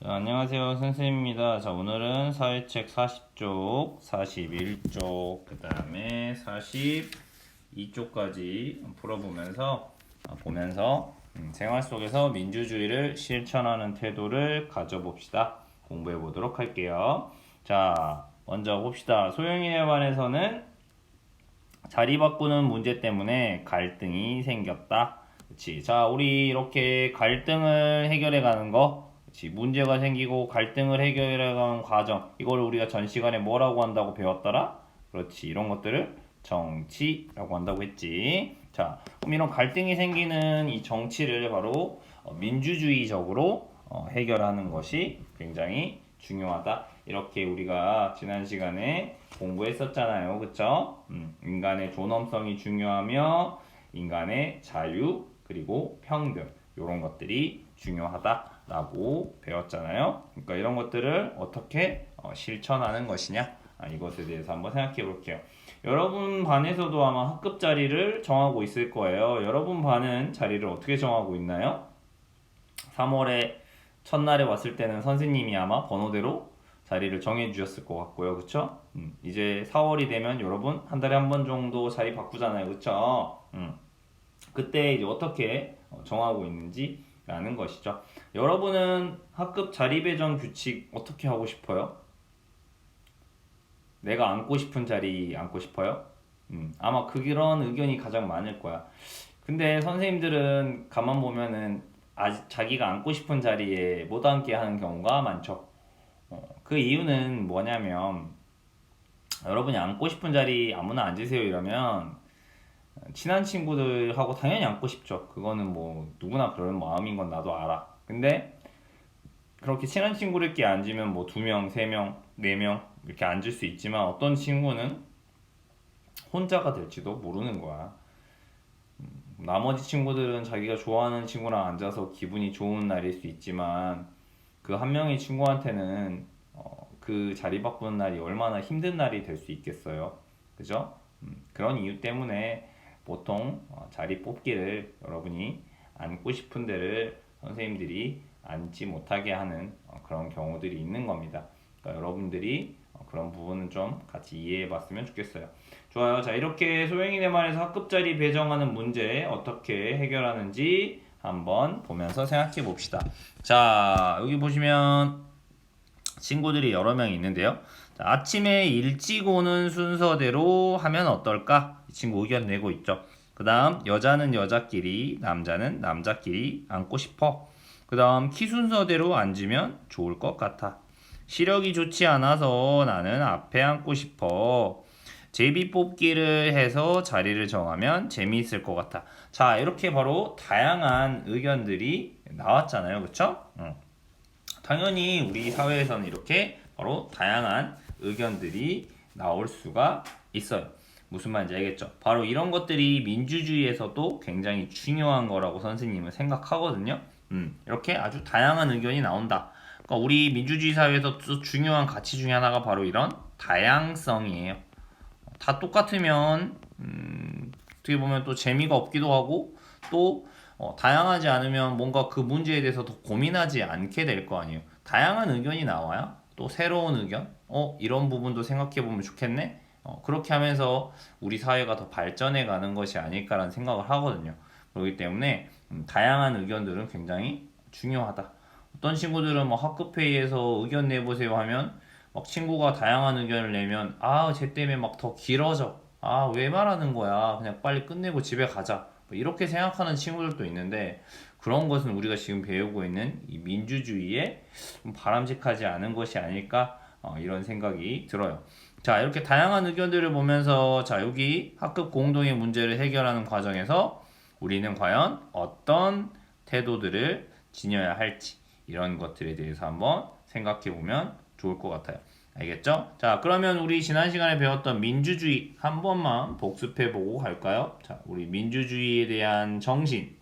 안녕하세요. 선생님입니다. 자, 오늘은 사회책 40쪽, 41쪽, 그 다음에 42쪽까지 보면서 생활 속에서 민주주의를 실천하는 태도를 가져봅시다. 공부해 보도록 할게요. 자, 먼저 봅시다. 소영이네 반에서는 자리 바꾸는 문제 때문에 갈등이 생겼다. 그치. 자, 우리 이렇게 갈등을 해결해 가는 거, 그치. 문제가 생기고 갈등을 해결해 가는 과정, 이걸 우리가 전 시간에 뭐라고 한다고 배웠더라? 그렇지. 이런 것들을 정치라고 한다고 했지. 자, 그럼 이런 갈등이 생기는 이 정치를 바로 민주주의적으로 해결하는 것이 굉장히 중요하다. 이렇게 우리가 지난 시간에 공부했었잖아요. 그쵸? 인간의 존엄성이 중요하며 인간의 자유 그리고 평등 이런 것들이 중요하다라고 배웠잖아요. 그러니까 이런 것들을 어떻게 실천하는 것이냐 이것에 대해서 한번 생각해 볼게요. 여러분 반에서도 아마 학급 자리를 정하고 있을 거예요. 여러분 반은 자리를 어떻게 정하고 있나요? 3월에 첫날에 왔을 때는 선생님이 아마 번호대로 자리를 정해 주셨을 것 같고요. 그쵸? 이제 4월이 되면 여러분 한 달에 한 번 정도 자리 바꾸잖아요. 그쵸? 그때 이제 어떻게 정하고 있는지 라는 것이죠. 여러분은 학급 자리 배정 규칙 어떻게 하고 싶어요? 내가 앉고 싶은 자리 앉고 싶어요? 아마 그런 의견이 가장 많을 거야. 근데 선생님들은 가만 보면은 아직 자기가 앉고 싶은 자리에 못 앉게 하는 경우가 많죠. 그 이유는 뭐냐면 여러분이 앉고 싶은 자리 아무나 앉으세요 이러면 친한 친구들하고 당연히 앉고 싶죠. 그거는 뭐 누구나 그런 마음인 건 나도 알아. 근데 그렇게 친한 친구들끼리 앉으면 뭐 두 명, 세 명, 네 명 이렇게 앉을 수 있지만 어떤 친구는 혼자가 될지도 모르는 거야. 나머지 친구들은 자기가 좋아하는 친구랑 앉아서 기분이 좋은 날일 수 있지만 그 한 명의 친구한테는 그 자리 바꾸는 날이 얼마나 힘든 날이 될 수 있겠어요. 그죠? 그런 이유 때문에 보통 자리 뽑기를 여러분이 앉고 싶은 데를 선생님들이 앉지 못하게 하는 그런 경우들이 있는 겁니다. 그러니까 여러분들이 그런 부분은 좀 같이 이해해 봤으면 좋겠어요. 좋아요. 자, 이렇게 소영이네 말에서 학급자리 배정하는 문제 어떻게 해결하는지 한번 보면서 생각해 봅시다. 자, 여기 보시면 친구들이 여러 명 있는데요. 자, 아침에 일찍 오는 순서대로 하면 어떨까? 이 친구 의견 내고 있죠. 그 다음 여자는 여자끼리 남자는 남자끼리 앉고 싶어. 그 다음 키 순서대로 앉으면 좋을 것 같아. 시력이 좋지 않아서 나는 앞에 앉고 싶어. 제비 뽑기를 해서 자리를 정하면 재미있을 것 같아. 자, 이렇게 바로 다양한 의견들이 나왔잖아요. 그쵸? 당연히 우리 사회에서는 이렇게 바로 다양한 의견들이 나올 수가 있어요. 무슨 말인지 알겠죠? 바로 이런 것들이 민주주의에서도 굉장히 중요한 거라고 선생님은 생각하거든요. 이렇게 아주 다양한 의견이 나온다. 그러니까 우리 민주주의 사회에서 또 중요한 가치 중에 하나가 바로 이런 다양성이에요. 다 똑같으면 어떻게 보면 또 재미가 없기도 하고 또 다양하지 않으면 뭔가 그 문제에 대해서 더 고민하지 않게 될 거 아니에요. 다양한 의견이 나와야 또 새로운 의견, 이런 부분도 생각해 보면 좋겠네. 그렇게 하면서 우리 사회가 더 발전해 가는 것이 아닐까라는 생각을 하거든요. 그렇기 때문에 다양한 의견들은 굉장히 중요하다. 어떤 친구들은 뭐 학급회의에서 의견 내보세요 하면 막 친구가 다양한 의견을 내면 쟤 때문에 막 더 길어져. 왜 말하는 거야? 그냥 빨리 끝내고 집에 가자. 뭐 이렇게 생각하는 친구들도 있는데 그런 것은 우리가 지금 배우고 있는 이 민주주의에 좀 바람직하지 않은 것이 아닐까 이런 생각이 들어요. 자, 이렇게 다양한 의견들을 보면서 자, 여기 학급 공동의 문제를 해결하는 과정에서 우리는 과연 어떤 태도들을 지녀야 할지 이런 것들에 대해서 한번 생각해 보면 좋을 것 같아요. 알겠죠? 자, 그러면 우리 지난 시간에 배웠던 민주주의 한 번만 복습해 보고 갈까요? 자, 우리 민주주의에 대한 정신.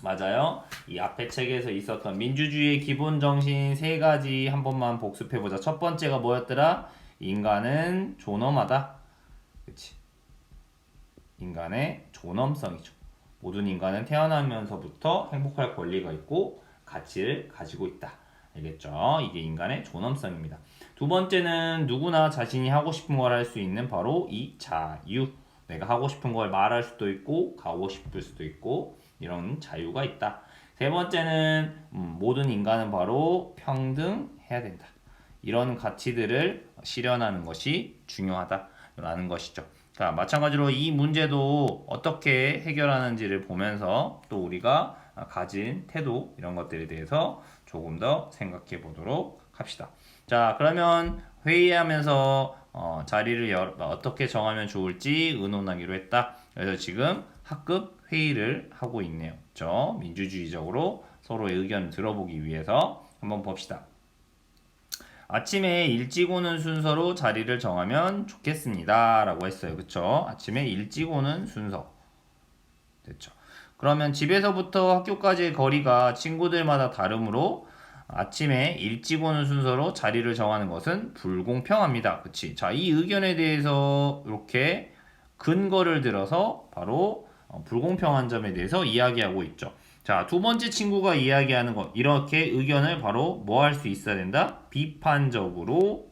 맞아요. 이 앞에 책에서 있었던 민주주의의 기본 정신 세 가지 한 번만 복습해 보자. 첫 번째가 뭐였더라? 인간은 존엄하다. 그치? 인간의 존엄성이죠. 모든 인간은 태어나면서부터 행복할 권리가 있고 가치를 가지고 있다. 알겠죠? 이게 인간의 존엄성입니다. 두 번째는 누구나 자신이 하고 싶은 걸 할 수 있는 바로 이 자유. 내가 하고 싶은 걸 말할 수도 있고 가고 싶을 수도 있고 이런 자유가 있다. 세 번째는 모든 인간은 바로 평등해야 된다. 이런 가치들을 실현하는 것이 중요하다라는 것이죠. 자, 마찬가지로 이 문제도 어떻게 해결하는지를 보면서 또 우리가 가진 태도 이런 것들에 대해서 조금 더 생각해 보도록 합시다. 자, 그러면 회의하면서 자리를 어떻게 정하면 좋을지 의논하기로 했다. 그래서 지금 학급 회의를 하고 있네요. 그렇죠? 민주주의적으로 서로의 의견을 들어보기 위해서 한번 봅시다. 아침에 일찍 오는 순서로 자리를 정하면 좋겠습니다. 라고 했어요. 그쵸? 아침에 일찍 오는 순서. 됐죠. 그러면 집에서부터 학교까지의 거리가 친구들마다 다르므로 아침에 일찍 오는 순서로 자리를 정하는 것은 불공평합니다. 그치? 자, 이 의견에 대해서 이렇게 근거를 들어서 바로 불공평한 점에 대해서 이야기하고 있죠. 자, 두 번째 친구가 이야기하는 것, 이렇게 의견을 바로 뭐 할 수 있어야 된다? 비판적으로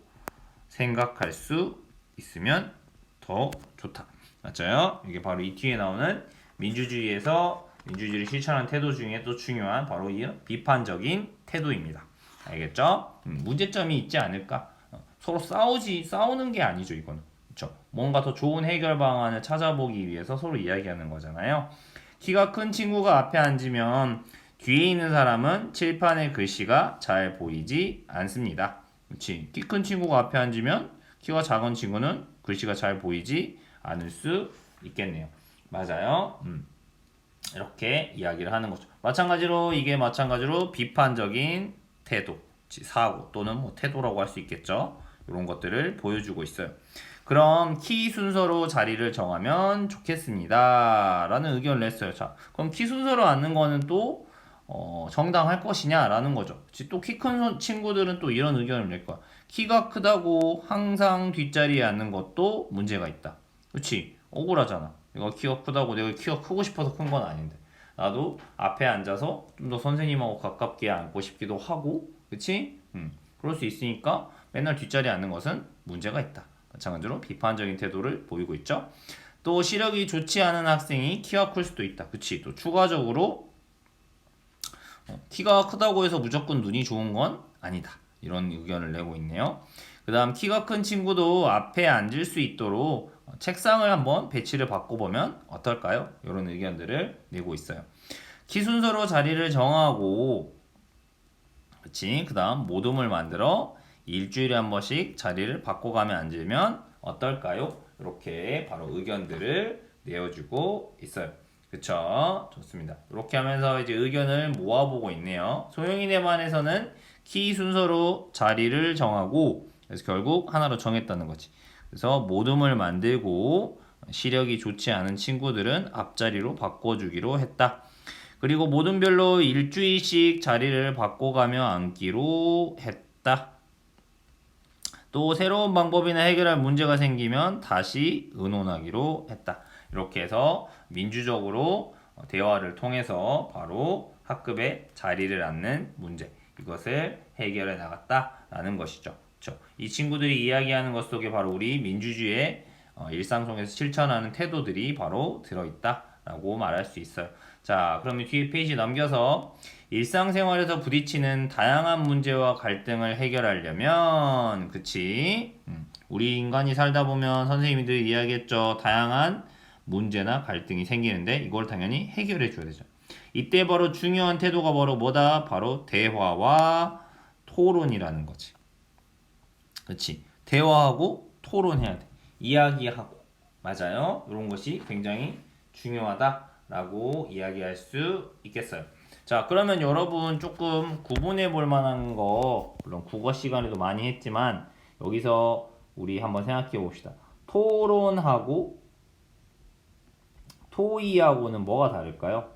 생각할 수 있으면 더 좋다. 맞아요? 이게 바로 이 뒤에 나오는 민주주의에서 민주주의를 실천하는 태도 중에 또 중요한 바로 이 비판적인 태도입니다. 알겠죠? 문제점이 있지 않을까? 서로 싸우는 게 아니죠, 이거는. 그렇죠? 뭔가 더 좋은 해결 방안을 찾아보기 위해서 서로 이야기하는 거잖아요. 키가 큰 친구가 앞에 앉으면 뒤에 있는 사람은 칠판의 글씨가 잘 보이지 않습니다. 그렇지? 키 큰 친구가 앞에 앉으면 키가 작은 친구는 글씨가 잘 보이지 않을 수 있겠네요. 맞아요. 이렇게 이야기를 하는 거죠. 마찬가지로 비판적인 태도, 사고 또는 뭐 태도라고 할 수 있겠죠. 이런 것들을 보여주고 있어요. 그럼 키 순서로 자리를 정하면 좋겠습니다. 라는 의견을 냈어요. 자, 그럼 키 순서로 앉는 거는 또 정당할 것이냐? 라는 거죠. 또 키 큰 친구들은 또 이런 의견을 낼 거야. 키가 크다고 항상 뒷자리에 앉는 것도 문제가 있다. 그렇지? 억울하잖아. 내가 키가 크다고 내가 키가 크고 싶어서 큰 건 아닌데. 나도 앞에 앉아서 좀 더 선생님하고 가깝게 앉고 싶기도 하고, 그치? 그럴 수 있으니까 맨날 뒷자리에 앉는 것은 문제가 있다. 마찬가지로 비판적인 태도를 보이고 있죠. 또 시력이 좋지 않은 학생이 키가 클 수도 있다. 그치? 또 추가적으로 키가 크다고 해서 무조건 눈이 좋은 건 아니다. 이런 의견을 내고 있네요. 그 다음 키가 큰 친구도 앞에 앉을 수 있도록 책상을 한번 배치를 바꿔보면 어떨까요? 이런 의견들을 내고 있어요. 키 순서로 자리를 정하고 그치? 그 다음 모둠을 만들어 일주일에 한 번씩 자리를 바꿔가며 앉으면 어떨까요? 이렇게 바로 의견들을 내어주고 있어요. 그쵸? 좋습니다. 이렇게 하면서 이제 의견을 모아보고 있네요. 소영이네 반에서는 키 순서로 자리를 정하고 그래서 결국 하나로 정했다는 거지. 그래서 모둠을 만들고 시력이 좋지 않은 친구들은 앞자리로 바꿔주기로 했다. 그리고 모둠별로 일주일씩 자리를 바꿔가며 앉기로 했다. 또 새로운 방법이나 해결할 문제가 생기면 다시 의논하기로 했다. 이렇게 해서 민주적으로 대화를 통해서 바로 학급에 자리를 앉는 문제 이것을 해결해 나갔다라는 것이죠. 그렇죠? 이 친구들이 이야기하는 것 속에 바로 우리 민주주의의 일상 속에서 실천하는 태도들이 바로 들어있다라고 말할 수 있어요. 자, 그러면 뒤에 페이지 넘겨서 일상생활에서 부딪히는 다양한 문제와 갈등을 해결하려면 그치? 우리 인간이 살다 보면 선생님들이 이야기했죠. 다양한 문제나 갈등이 생기는데 이걸 당연히 해결해 줘야 되죠. 이때 바로 중요한 태도가 바로 뭐다? 바로 대화와 토론이라는 거지. 그치? 대화하고 토론해야 돼. 이야기하고. 맞아요. 이런 것이 굉장히 중요하다라고 이야기할 수 있겠어요. 자, 그러면 여러분 조금 구분해 볼 만한 거, 물론 국어 시간에도 많이 했지만, 여기서 우리 한번 생각해 봅시다. 토론하고 토의하고는 뭐가 다를까요?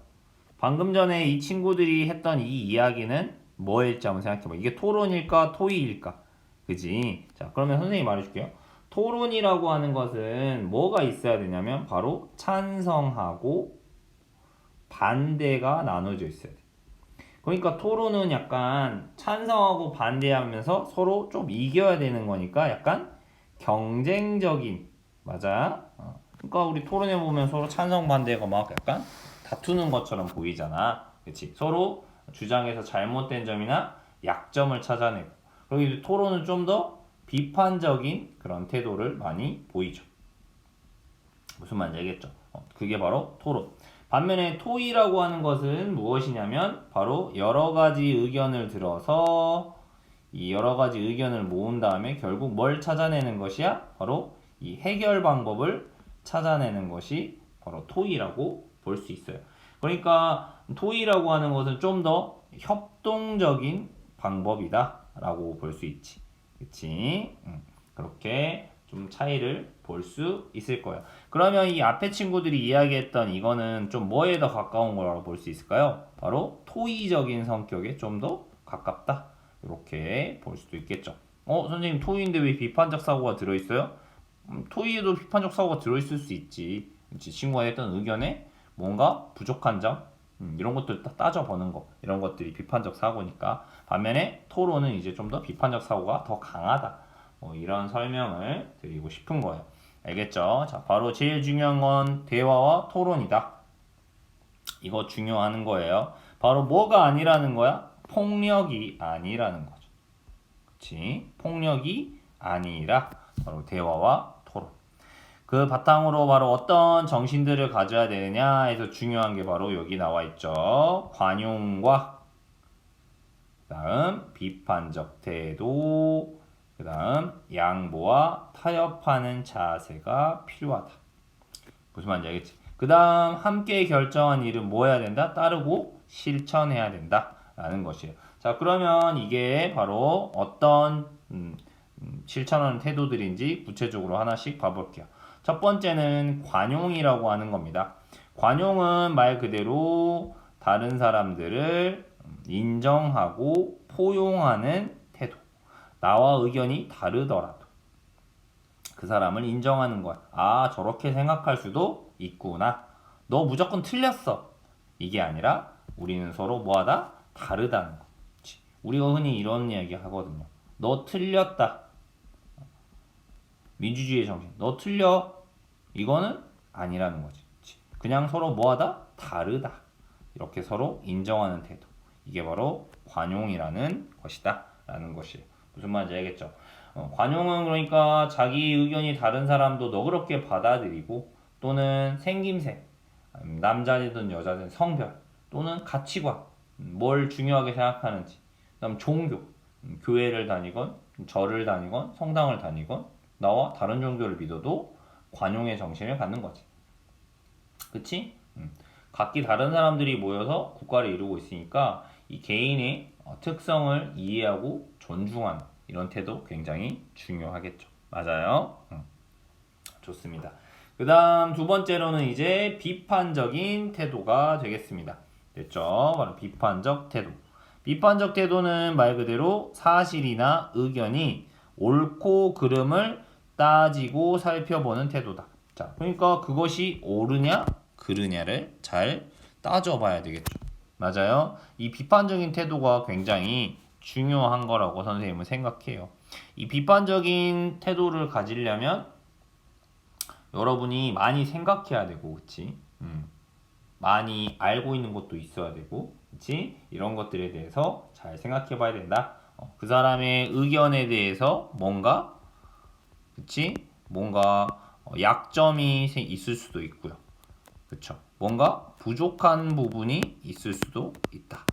방금 전에 이 친구들이 했던 이 이야기는 뭐일지 한번 생각해 봐. 이게 토론일까, 토의일까? 그지? 자, 그러면 선생님이 말해줄게요. 토론이라고 하는 것은 뭐가 있어야 되냐면, 바로 찬성하고 반대가 나눠져 있어야 돼. 그러니까 토론은 약간 찬성하고 반대하면서 서로 좀 이겨야 되는 거니까 약간 경쟁적인 맞아. 그러니까 우리 토론해 보면 서로 찬성 반대가 막 약간 다투는 것처럼 보이잖아. 그렇지? 서로 주장에서 잘못된 점이나 약점을 찾아내고 그리고 토론은 좀 더 비판적인 그런 태도를 많이 보이죠. 무슨 말인지 알겠죠? 그게 바로 토론. 반면에 토의라고 하는 것은 무엇이냐면 바로 여러 가지 의견을 들어서 이 여러 가지 의견을 모은 다음에 결국 뭘 찾아내는 것이야? 바로 이 해결 방법을 찾아내는 것이 바로 토의라고 볼 수 있어요. 그러니까 토의라고 하는 것은 좀 더 협동적인 방법이다라고 볼 수 있지. 그치? 그렇게 좀 차이를 볼 수 있을 거예요. 그러면 이 앞에 친구들이 이야기했던 이거는 좀 뭐에 더 가까운 거라고 볼 수 있을까요? 바로 토의적인 성격에 좀 더 가깝다. 이렇게 볼 수도 있겠죠. 선생님 토의인데 왜 비판적 사고가 들어있어요? 토의에도 비판적 사고가 들어있을 수 있지. 그치? 친구가 했던 의견에 뭔가 부족한 점 이런 것들 따져보는 거 이런 것들이 비판적 사고니까 반면에 토론은 이제 좀 더 비판적 사고가 더 강하다. 이런 설명을 드리고 싶은 거예요. 알겠죠? 자, 바로 제일 중요한 건 대화와 토론이다. 이거 중요한 거예요. 바로 뭐가 아니라는 거야? 폭력이 아니라는 거죠. 그치? 폭력이 아니라 바로 대화와 토론. 그 바탕으로 바로 어떤 정신들을 가져야 되느냐 해서 중요한 게 바로 여기 나와 있죠. 관용과 그다음 비판적 태도 그 다음 양보와 타협하는 자세가 필요하다. 무슨 말인지 알겠지? 그 다음 함께 결정한 일은 뭐 해야 된다? 따르고 실천해야 된다 라는 것이에요. 자 그러면 이게 바로 어떤 실천하는 태도들인지 구체적으로 하나씩 봐볼게요. 첫 번째는 관용이라고 하는 겁니다. 관용은 말 그대로 다른 사람들을 인정하고 포용하는 나와 의견이 다르더라도 그 사람을 인정하는 거야. 아, 저렇게 생각할 수도 있구나. 너 무조건 틀렸어. 이게 아니라 우리는 서로 뭐하다? 다르다는 거. 우리가 흔히 이런 이야기 하거든요. 너 틀렸다. 민주주의의 정신. 너 틀려. 이거는 아니라는 거지. 그냥 서로 뭐하다? 다르다. 이렇게 서로 인정하는 태도. 이게 바로 관용이라는 것이다. 라는 것이에요. 무슨 말인지 알겠죠? 관용은 그러니까 자기 의견이 다른 사람도 너그럽게 받아들이고 또는 생김새, 남자든 여자든 성별 또는 가치관, 뭘 중요하게 생각하는지, 그다음 종교, 교회를 다니건 절을 다니건 성당을 다니건 나와 다른 종교를 믿어도 관용의 정신을 갖는 거지. 그치? 각기 다른 사람들이 모여서 국가를 이루고 있으니까 이 개인의 특성을 이해하고 존중하는 이런 태도 굉장히 중요하겠죠. 맞아요. 좋습니다. 그 다음 두 번째로는 이제 비판적인 태도가 되겠습니다. 됐죠? 바로 비판적 태도. 비판적 태도는 말 그대로 사실이나 의견이 옳고 그름을 따지고 살펴보는 태도다. 자, 그러니까 그것이 옳으냐 그르냐를 잘 따져봐야 되겠죠. 맞아요. 이 비판적인 태도가 굉장히 중요한 거라고 선생님은 생각해요. 이 비판적인 태도를 가지려면 여러분이 많이 생각해야 되고, 그치? 많이 알고 있는 것도 있어야 되고, 그치? 이런 것들에 대해서 잘 생각해 봐야 된다. 그 사람의 의견에 대해서 뭔가, 그치? 뭔가 약점이 있을 수도 있고요. 그쵸? 뭔가 부족한 부분이 있을 수도 있다.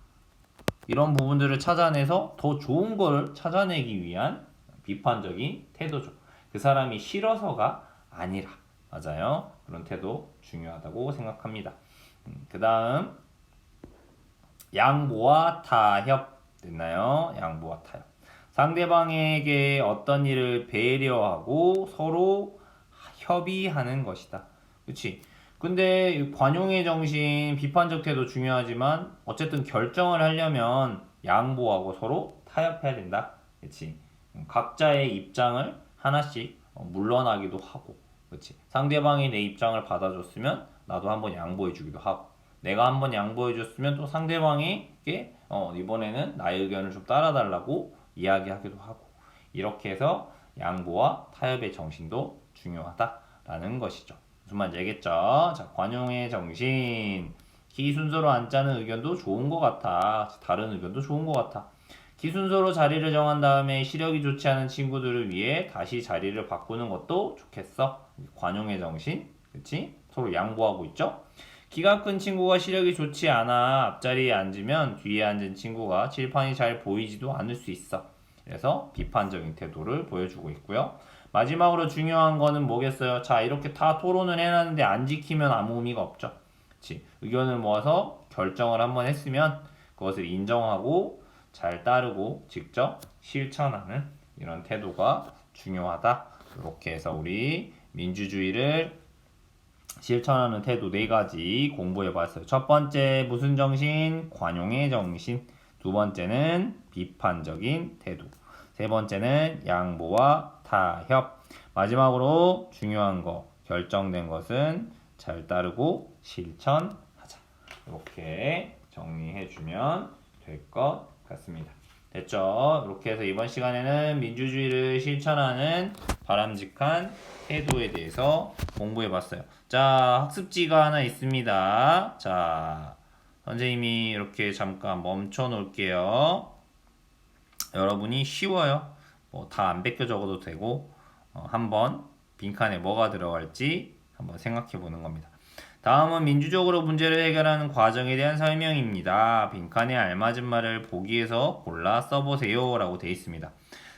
이런 부분들을 찾아내서 더 좋은 걸 찾아내기 위한 비판적인 태도죠. 그 사람이 싫어서가 아니라 맞아요. 그런 태도 중요하다고 생각합니다. 그 다음 양보와 타협 됐나요? 양보와 타협. 상대방에게 어떤 일을 배려하고 서로 협의하는 것이다. 그치? 근데 관용의 정신, 비판적 태도 중요하지만 어쨌든 결정을 하려면 양보하고 서로 타협해야 된다. 그치? 각자의 입장을 하나씩 물러나기도 하고, 그치? 상대방이 내 입장을 받아줬으면 나도 한번 양보해주기도 하고, 내가 한번 양보해줬으면 또 상대방에게 이번에는 나의 의견을 좀 따라달라고 이야기하기도 하고 이렇게 해서 양보와 타협의 정신도 중요하다라는 것이죠. 무슨 말인지 알겠죠? 자, 관용의 정신. 기 순서로 안 짜는 의견도 좋은 것 같아. 다른 의견도 좋은 것 같아. 기 순서로 자리를 정한 다음에 시력이 좋지 않은 친구들을 위해 다시 자리를 바꾸는 것도 좋겠어. 관용의 정신. 그치? 서로 양보하고 있죠? 키가 큰 친구가 시력이 좋지 않아 앞자리에 앉으면 뒤에 앉은 친구가 칠판이 잘 보이지도 않을 수 있어. 그래서 비판적인 태도를 보여주고 있고요. 마지막으로 중요한 거는 뭐겠어요? 자, 이렇게 다 토론을 해놨는데 안 지키면 아무 의미가 없죠. 그치? 의견을 모아서 결정을 한번 했으면 그것을 인정하고 잘 따르고 직접 실천하는 이런 태도가 중요하다. 이렇게 해서 우리 민주주의를 실천하는 태도 4가지 공부해 봤어요. 첫 번째 무슨 정신? 관용의 정신. 두 번째는 비판적인 태도. 세 번째는 양보와 타협. 마지막으로 중요한 거, 결정된 것은 잘 따르고 실천하자. 이렇게 정리해 주면 될 것 같습니다. 됐죠? 이렇게 해서 이번 시간에는 민주주의를 실천하는 바람직한 태도에 대해서 공부해 봤어요. 자, 학습지가 하나 있습니다. 자, 선생님이 이렇게 잠깐 멈춰 놓을게요. 여러분이 쉬워요. 뭐 다 안 베껴 적어도 되고 한번 빈칸에 뭐가 들어갈지 한번 생각해 보는 겁니다. 다음은 민주적으로 문제를 해결하는 과정에 대한 설명입니다. 빈칸에 알맞은 말을 보기에서 골라 써보세요 라고 되어 있습니다.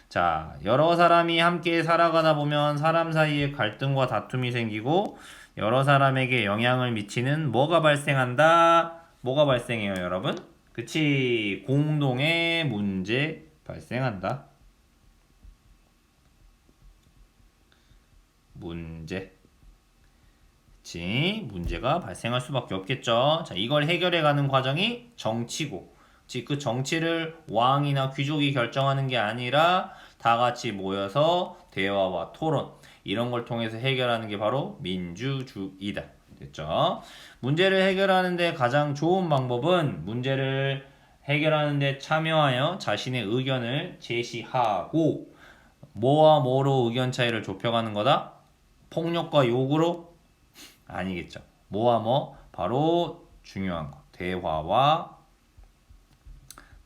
자, 여러 사람이 함께 살아가다 보면 사람 사이에 갈등과 다툼이 생기고 여러 사람에게 영향을 미치는 뭐가 발생한다? 뭐가 발생해요, 여러분? 그치, 공동의 문제 발생한다. 문제. 그치, 문제가 발생할 수밖에 없겠죠. 자, 이걸 해결해가는 과정이 정치고, 그 정치를 왕이나 귀족이 결정하는 게 아니라 다 같이 모여서 대화와 토론 이런 걸 통해서 해결하는 게 바로 민주주의다. 됐죠? 문제를 해결하는데 가장 좋은 방법은 문제를 해결하는데 참여하여 자신의 의견을 제시하고 뭐와 뭐로 의견 차이를 좁혀가는 거다? 폭력과 욕으로? 아니겠죠. 뭐와 뭐? 바로 중요한 거. 대화와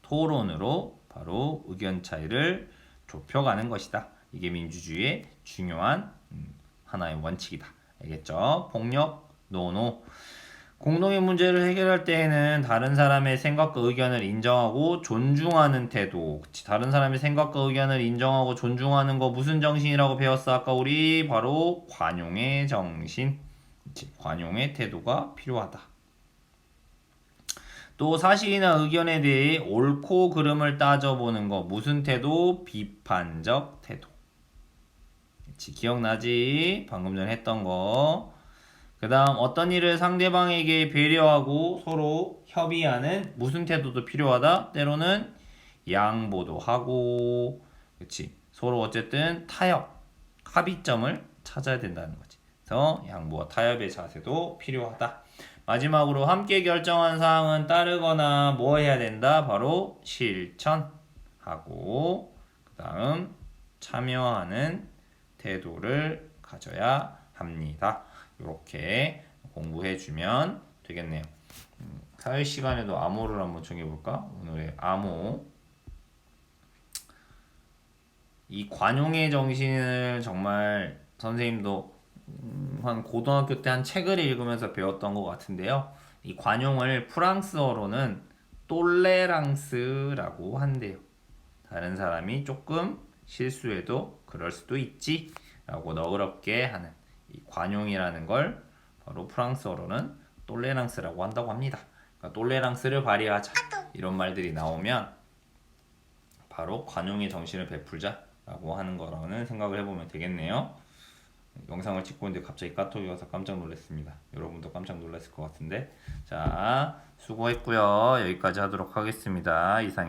토론으로 바로 의견 차이를 좁혀가는 것이다. 이게 민주주의의 중요한 하나의 원칙이다. 알겠죠? 폭력, 노노. 공동의 문제를 해결할 때에는 다른 사람의 생각과 의견을 인정하고 존중하는 태도. 그치? 다른 사람의 생각과 의견을 인정하고 존중하는 거 무슨 정신이라고 배웠어? 아까 우리 바로 관용의 정신. 그치? 관용의 태도가 필요하다. 또 사실이나 의견에 대해 옳고 그름을 따져보는 거 무슨 태도? 비판적 태도. 그치? 기억나지? 방금 전에 했던 거. 그 다음 어떤 일을 상대방에게 배려하고 서로 협의하는 무슨 태도도 필요하다. 때로는 양보도 하고 그치 서로 어쨌든 타협 합의점을 찾아야 된다는 거지. 그래서 양보와 타협의 자세도 필요하다. 마지막으로 함께 결정한 사항은 따르거나 뭐 해야 된다. 바로 실천하고 그 다음 참여하는 태도를 가져야 합니다. 이렇게 공부해주면 되겠네요. 사회 시간에도 암호를 한번 정해볼까? 오늘의 암호. 이 관용의 정신을 정말 선생님도 한 고등학교 때 한 책을 읽으면서 배웠던 것 같은데요. 이 관용을 프랑스어로는 똘레랑스라고 한대요. 다른 사람이 조금 실수해도 그럴 수도 있지 라고 너그럽게 하는 이 관용이라는 걸 바로 프랑스어로는 똘레랑스라고 한다고 합니다. 그러니까 똘레랑스를 발휘하자 이런 말들이 나오면 바로 관용의 정신을 베풀자라고 하는 거라는 생각을 해보면 되겠네요. 영상을 찍고 있는데 갑자기 카톡이 와서 깜짝 놀랐습니다. 여러분도 깜짝 놀랐을 것 같은데. 자, 수고했고요. 여기까지 하도록 하겠습니다. 이상입니다.